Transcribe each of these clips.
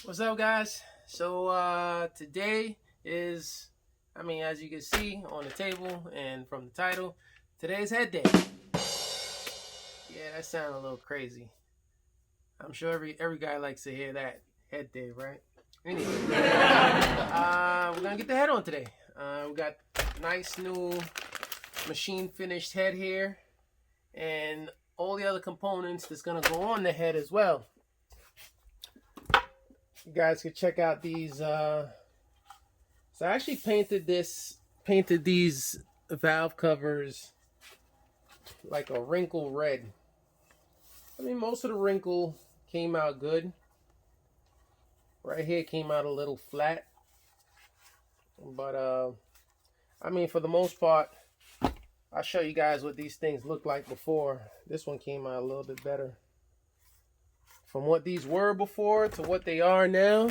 What's up, guys? So today is, as you can see on the table and from the title, today's head day. Yeah, that sounded a little crazy. I'm sure every guy likes to hear that, head day, right? Anyway, we're gonna get the head on today. We got nice new machine finished head here, and all the other components that's gonna go on the head as well. You guys can check out these. So I actually painted these valve covers like a wrinkle red. Most of the wrinkle came out good. Right here came out a little flat, but for the most part, I'll show you guys what these things looked like before. This one came out a little bit better. From what these were before to what they are now,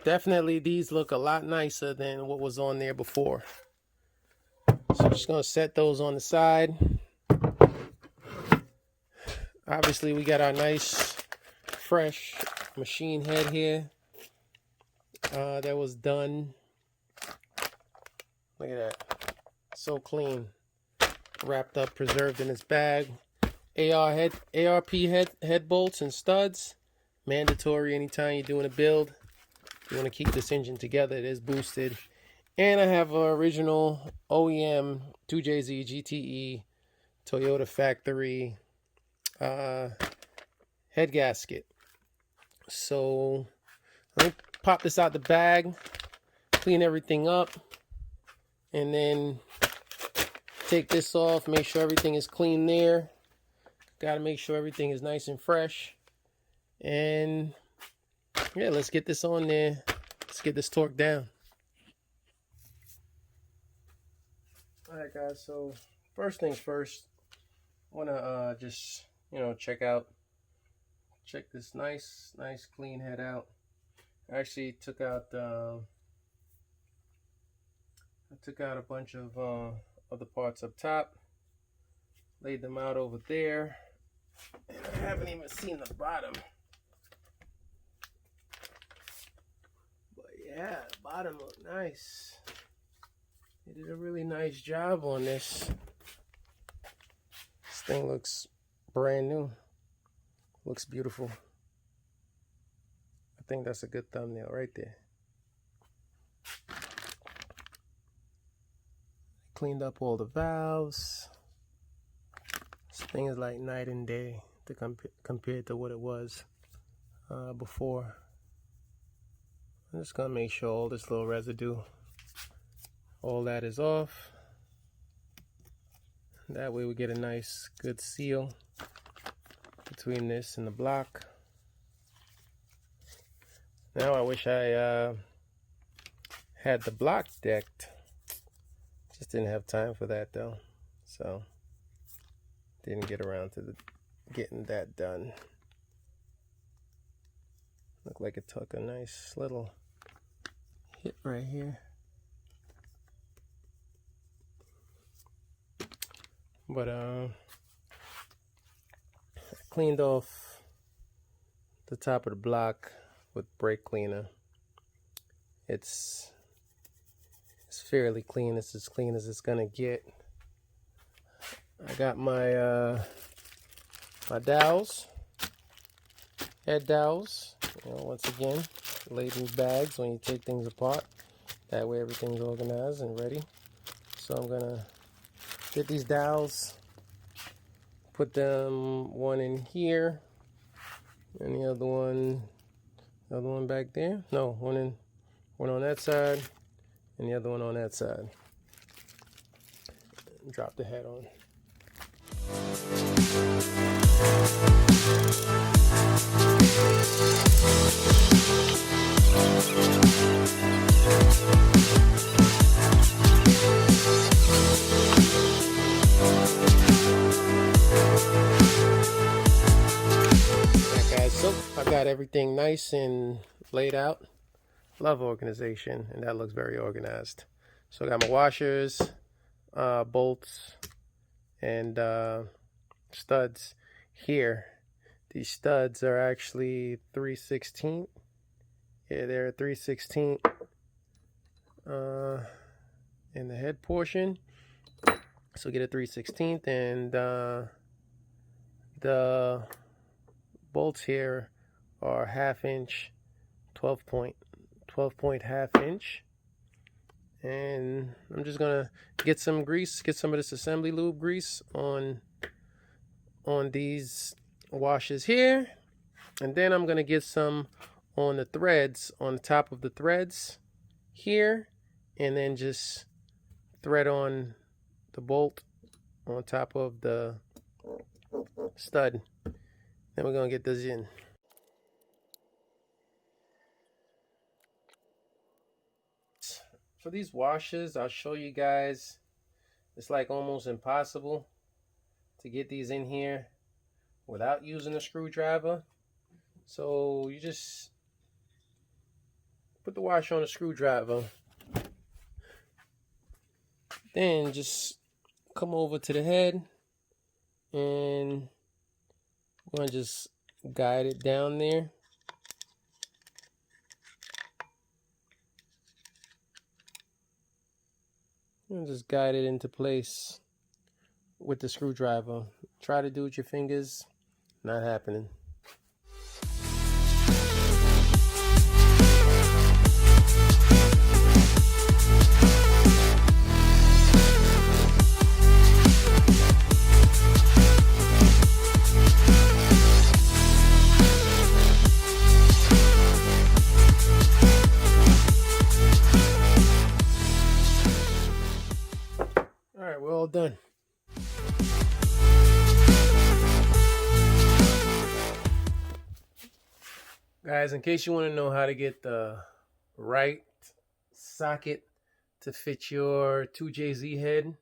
definitely these look a lot nicer than what was on there before. So I'm just going to set those on the side. Obviously, we got our nice, fresh machine head here that was done. Look at that. So clean. Wrapped up, preserved in its bag. ARP head bolts and studs. Mandatory anytime you're doing a build. You want to keep this engine together. It is boosted. And I have an original OEM 2JZ GTE Toyota factory head gasket. So let me pop this out the bag, clean everything up, and then take this off, make sure everything is clean there. Got to make sure everything is nice and fresh. And yeah, let's get this on there. Let's get this torqued down. Alright guys, so first things first, I want to just, check this nice clean head out. I actually took out a bunch of other parts up top, laid them out over there, and I haven't even seen the bottom. But yeah, the bottom looked nice. They did a really nice job on this. This thing looks brand new. Looks beautiful. I think that's a good thumbnail right there. Cleaned up all the valves. This thing is like night and day compared to what it was before. I'm just gonna make sure all this little residue, all that is off. That way we get a nice good seal between this and the block. Now I wish I had the block decked. Just didn't have time for that though, so didn't get around to getting that done. Look like it took a nice little hit right here. But I cleaned off the top of the block with brake cleaner. It's fairly clean. It's as clean as it's gonna get. I got my my dowels, head dowels. Once again, laid in bags when you take things apart. That way everything's organized and ready. So I'm gonna get these dowels, put them one in here, and the other one back there. No, one on that side, and the other one on that side. Drop the head on. Alright guys, so I got everything nice and laid out. Love organization, and that looks very organized. So I got my washers, bolts, and studs here These studs are actually 3/16. Yeah, they're 3/16 in the head portion. So get a 3/16, and the bolts here are 1/2 inch, 12 point half inch. And I'm just gonna get some grease, get some of this assembly lube grease on these washers here, and then I'm gonna get some on the threads, on the top of the threads here, and then just thread on the bolt on top of the stud. Then we're gonna get this in. For these washers, I'll show you guys, it's like almost impossible to get these in here without using a screwdriver. So you just put the washer on a screwdriver, then just come over to the head, and I'm going to just guide it down there. And just guide it into place with the screwdriver. Try to do it with your fingers, not happening. Alright, we're all done. Guys, in case you want to know how to get the right socket to fit your 2JZ head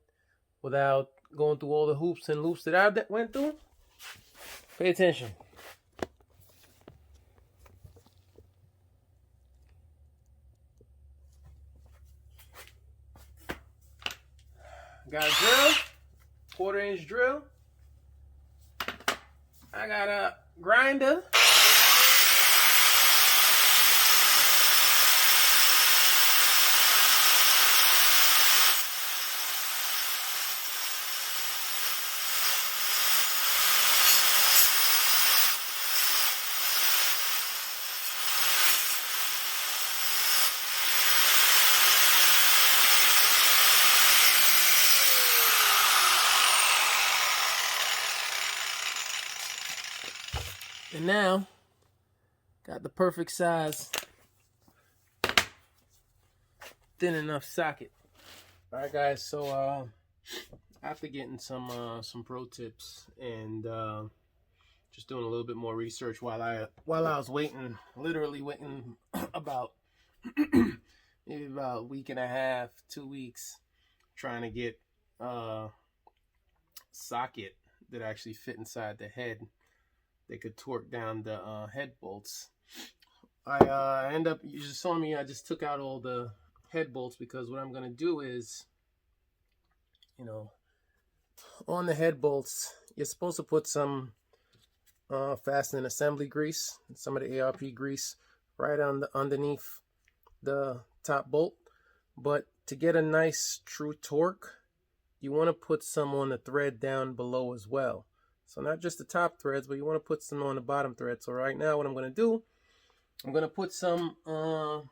without going through all the hoops and loops that I went through, pay attention. Got a drill, 1/4 inch drill. I got a grinder. And now, got the perfect size, thin enough socket. All right, guys. So after getting some pro tips and just doing a little bit more research while I was waiting, literally waiting about maybe about a week and a half, 2 weeks, trying to get a socket that actually fit inside the head. They could torque down the head bolts. I end up, you just saw me, I just took out all the head bolts, because what I'm going to do is, you know, on the head bolts, you're supposed to put some fastening assembly grease, some of the ARP grease right on the underneath the top bolt. But to get a nice true torque, you want to put some on the thread down below as well. So not just the top threads, but you want to put some on the bottom thread. So right now what I'm going to do, I'm going to put some of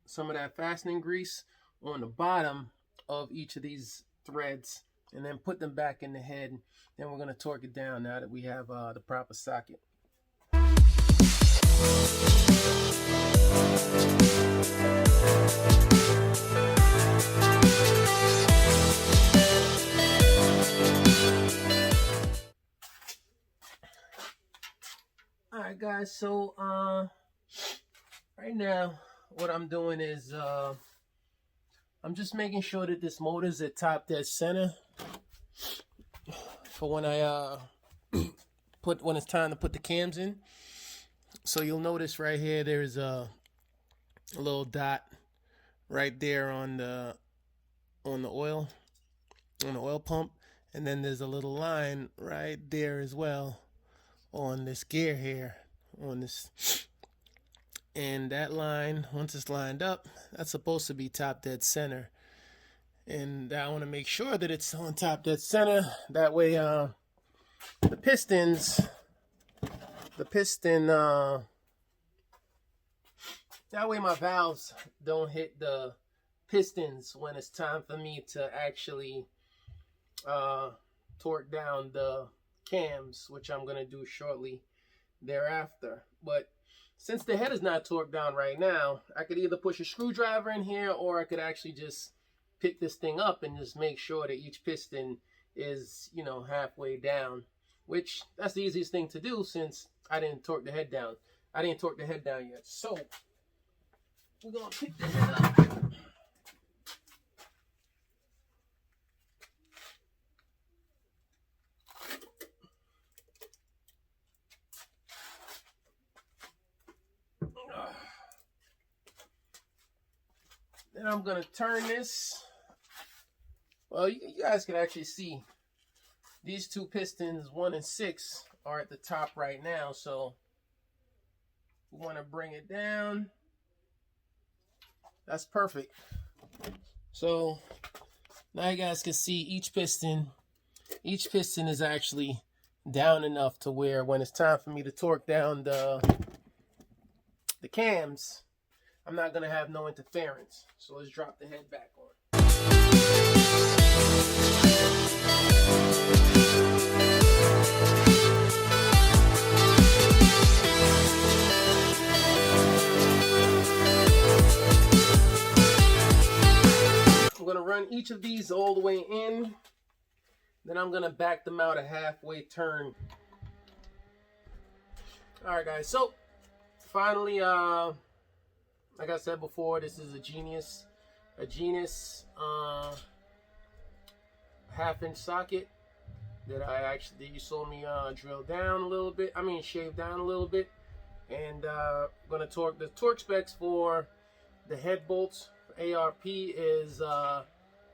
that fastening grease on the bottom of each of these threads, and then put them back in the head. Then we're going to torque it down now that we have the proper socket. Alright guys, so right now what I'm doing is I'm just making sure that this motor's at top dead center for when I when it's time to put the cams in. So you'll notice right here there's a little dot right there on the oil pump, and then there's a little line right there as well on this gear here, on this. And that line, once it's lined up, that's supposed to be top dead center. And I want to make sure that it's on top dead center. That way, the piston, that way my valves don't hit the pistons when it's time for me to actually torque down the cams, which I'm going to do shortly thereafter. But since the head is not torqued down right now, I could either push a screwdriver in here, or I could actually just pick this thing up and just make sure that each piston is, you know, halfway down, which that's the easiest thing to do since I didn't torque the head down. I didn't torque the head down yet. So we're going to pick the head up. Then I'm going to turn this. Well, you guys can actually see these two pistons, 1 and 6, are at the top right now. So we want to bring it down. That's perfect. So now you guys can see each piston is actually down enough to where when it's time for me to torque down the cams, I'm not going to have no interference. So let's drop the head back on. I'm going to run each of these all the way in. Then I'm going to back them out a halfway turn. Alright guys, so finally, like I said before, this is a Genius half-inch socket that you saw me drill down a little bit. I mean, shave down a little bit. And I'm gonna torque. The torque specs for the head bolts for ARP is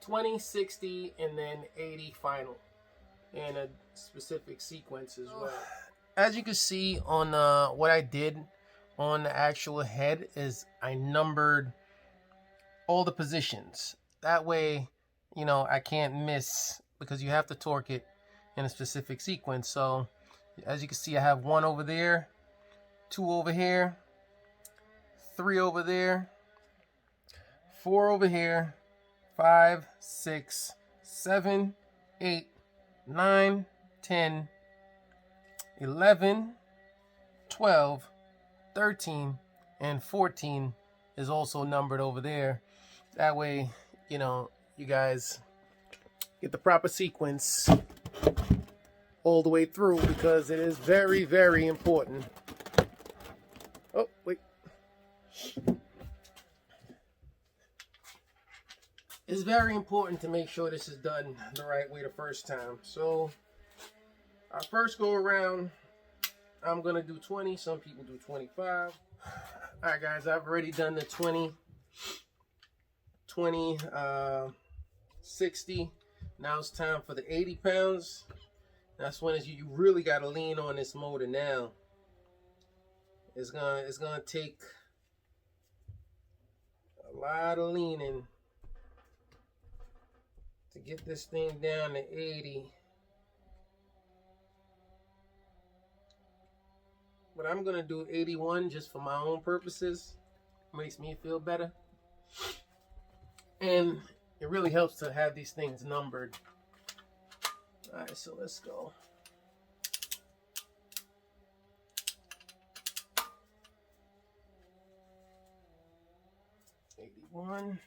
20, 60, and then 80 final, and a specific sequence as well. As you can see on what I did on the actual head is I numbered all the positions. That way, you know, I can't miss, because you have to torque it in a specific sequence. So as you can see, I have 1 over there, 2 over here, 3 over there, 4 over here, 5, 6, 7, 8, 9, 10, 11, 12, 13, and 14 is also numbered over there. That way, you know, you guys get the proper sequence all the way through, because it is very, very important. Oh, wait. It's very important to make sure this is done the right way the first time. So, our first go around, I'm going to do 20. Some people do 25. Alright guys, I've already done the 20, 60. Now it's time for the 80 pounds. That's when you really got to lean on this motor now. It's gonna take a lot of leaning to get this thing down to 80. But I'm gonna do 81 just for my own purposes. Makes me feel better. And it really helps to have these things numbered. Alright, so let's go. One.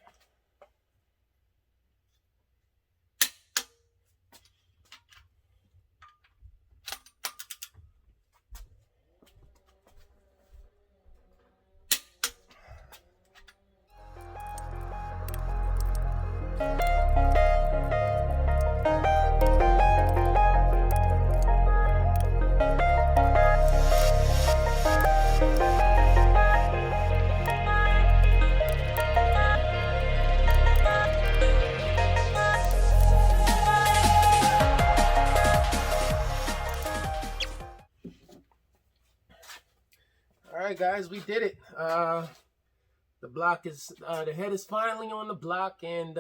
right, guys, we did it. The block is, the head is finally on the block, and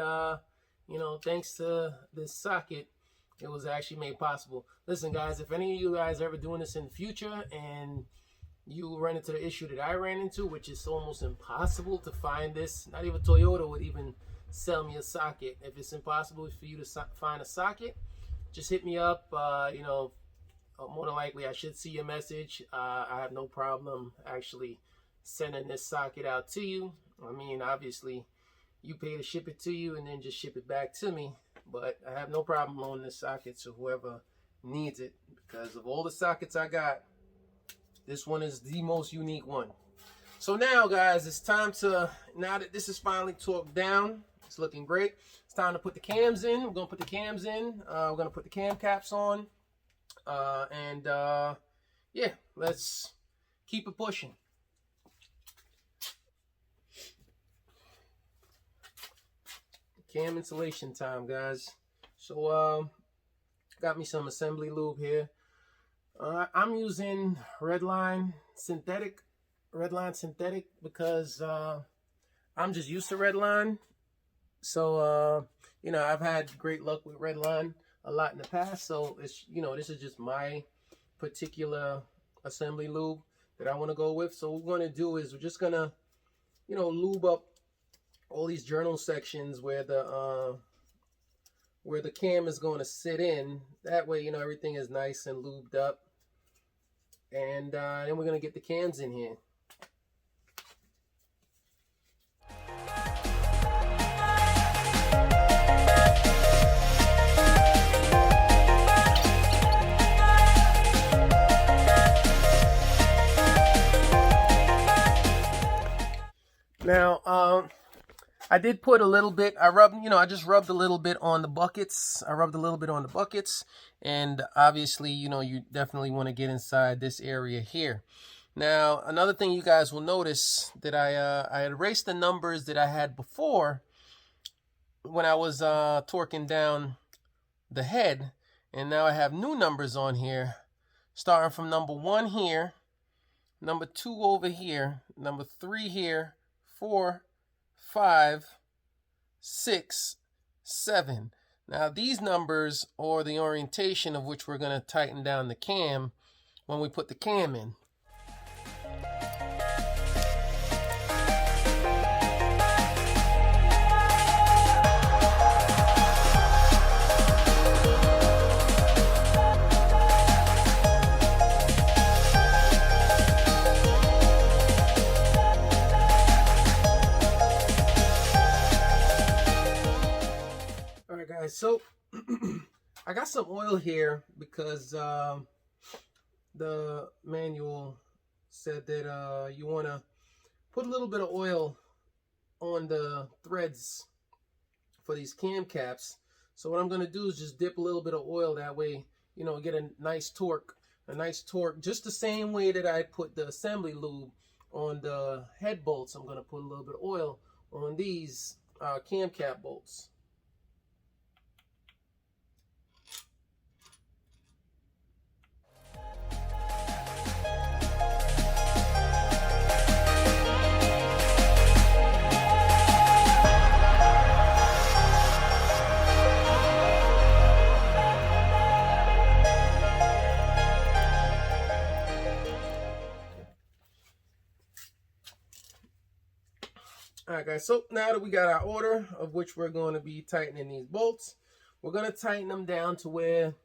you know, thanks to this socket, it was actually made possible. Listen, guys, if any of you guys are ever doing this in the future and you run into the issue that I ran into, which is almost impossible to find this, not even Toyota would even sell me a socket. If it's impossible for you to find a socket, just hit me up. You know, more than likely I should see your message. I have no problem actually sending this socket out to you. I mean, obviously you pay to ship it to you and then just ship it back to me, but I have no problem loaning this socket to whoever needs it, because of all the sockets I got, this one is the most unique one. So now, guys, it's time to, now that this is finally torqued down, it's looking great, it's time to put the cams in. We're going to put the cams in. We're going to put the cam caps on. Yeah, let's keep it pushing. Cam insulation time, guys. So, got me some assembly lube here. I'm using Redline synthetic because I'm just used to Redline. So you know, I've had great luck with Redline a lot in the past. So it's, you know, this is just my particular assembly lube that I want to go with. So what we're going to do is we're just gonna, you know, lube up all these journal sections where the cam is going to sit in. That way, you know, everything is nice and lubed up. And then we're going to get the cans in here. Now, I did put a little bit, I just rubbed a little bit on the buckets. And obviously, you know, you definitely want to get inside this area here. Now, another thing you guys will notice that I erased the numbers that I had before when I was torquing down the head. And now I have new numbers on here, starting from number 1 here, number 2 over here, number 3 here, 4, 5, 6, 7. Now these numbers are the orientation of which we're going to tighten down the cam when we put the cam in. So I got some oil here because the manual said that you want to put a little bit of oil on the threads for these cam caps. So what I'm going to do is just dip a little bit of oil, that way, you know, get a nice torque, just the same way that I put the assembly lube on the head bolts. I'm going to put a little bit of oil on these cam cap bolts. Alright guys, so now that we got our order of which we're going to be tightening these bolts, we're going to tighten them down to where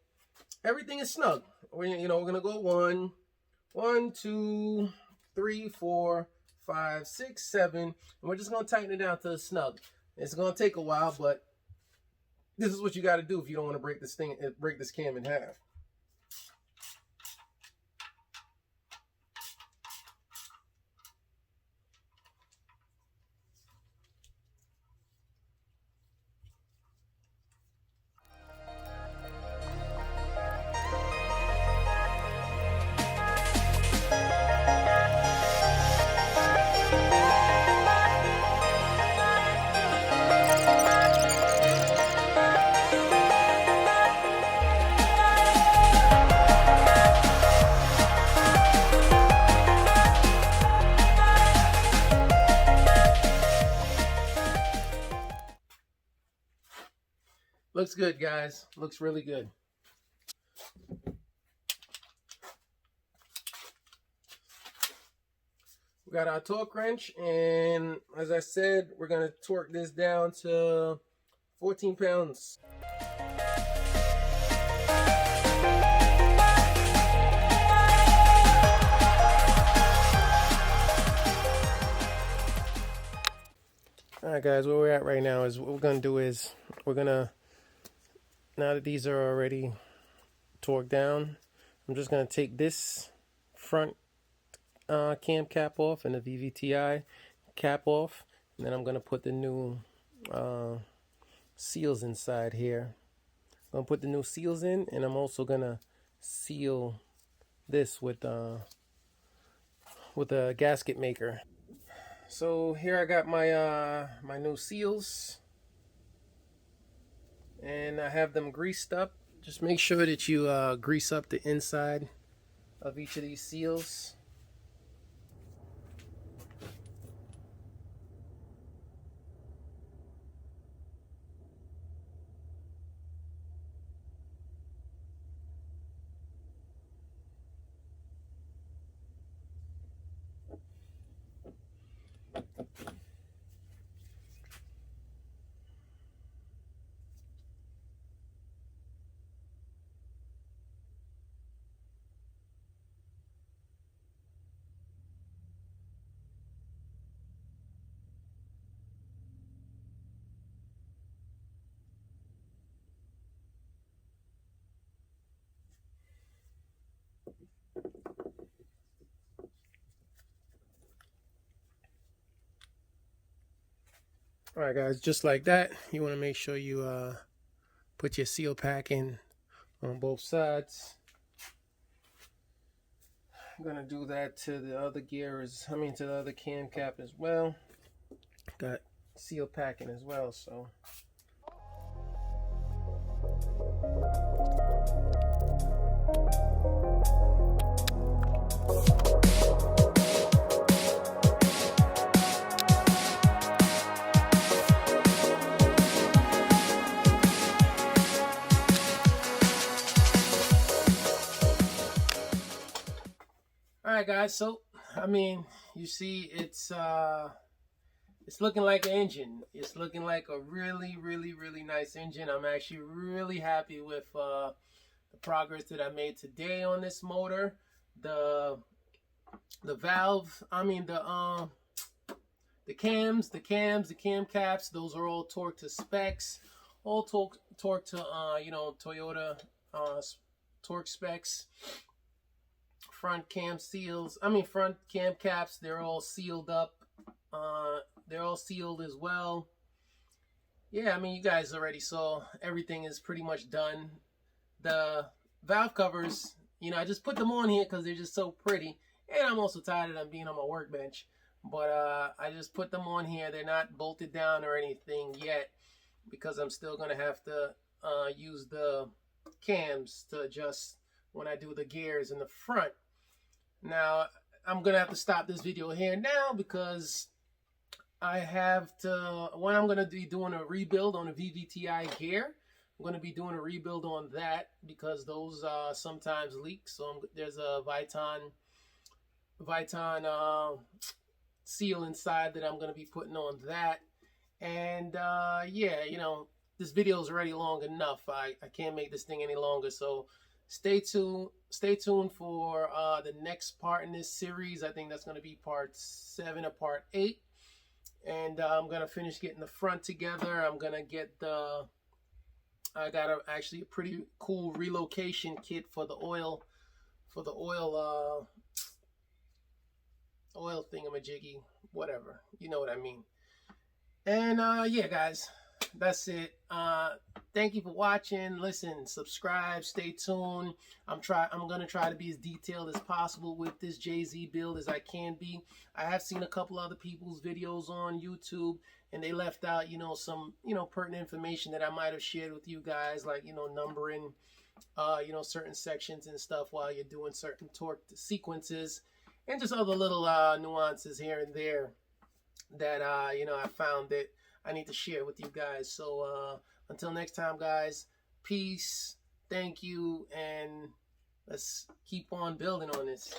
everything is snug. We're going to go 1, 2, 3, 4, 5, 6, 7, and we're just going to tighten it down to the snug. It's going to take a while, but this is what you got to do if you don't want to break this cam in half. Looks good, guys. Looks really good. We got our torque wrench, and as I said, we're going to torque this down to 14 pounds. Alright guys, where we're at right now is what we're going to do is we're going to, now that these are already torqued down, I'm just going to take this front cam cap off and the VVTi cap off, and then I'm going to put the new seals inside here. I'm going to put the new seals in, and I'm also going to seal this with a gasket maker. So here I got my my new seals, and I have them greased up. Just make sure that you grease up the inside of each of these seals. Alright guys, just like that, you want to make sure you put your seal pack in on both sides. I'm going to do that to the other gears, to the other cam cap as well. Got seal packing as well, so. Alright guys, so you see it's looking like an engine. It's looking like a really nice engine. I'm actually really happy with the progress that I made today on this motor. The valve, the cams, the cam caps, those are all torqued to specs. All torqued to Toyota torque specs. Front cam seals, front cam caps, they're all sealed up. They're all sealed as well. Yeah, you guys already saw everything is pretty much done. The valve covers, I just put them on here because they're just so pretty, and I'm also tired of them being on my workbench. But I just put them on here. They're not bolted down or anything yet because I'm still gonna have to use the cams to adjust when I do the gears in the front. Now, I'm going to have to stop this video here now because I have to, I'm going to be doing a rebuild on a VVTi gear. I'm going to be doing a rebuild on that because those sometimes leak. So there's a Viton seal inside that I'm going to be putting on that. And yeah, this video is already long enough. I can't make this thing any longer. So stay tuned for the next part in this series. I think that's going to be part 7 or part 8. And I'm going to finish getting the front together. I'm going to get I got actually a pretty cool relocation kit for the oil thingamajiggy, whatever. You know what I mean. And yeah, guys, that's it. Thank you for watching. Listen, subscribe, stay tuned. I'm gonna try to be as detailed as possible with this JZ build as I can be. I have seen a couple other people's videos on YouTube, and they left out some pertinent information that I might have shared with you guys, like numbering certain sections and stuff while you're doing certain torque sequences, and just other little nuances here and there that I found that I need to share with you guys. So Until next time, guys, peace, thank you, and let's keep on building on this.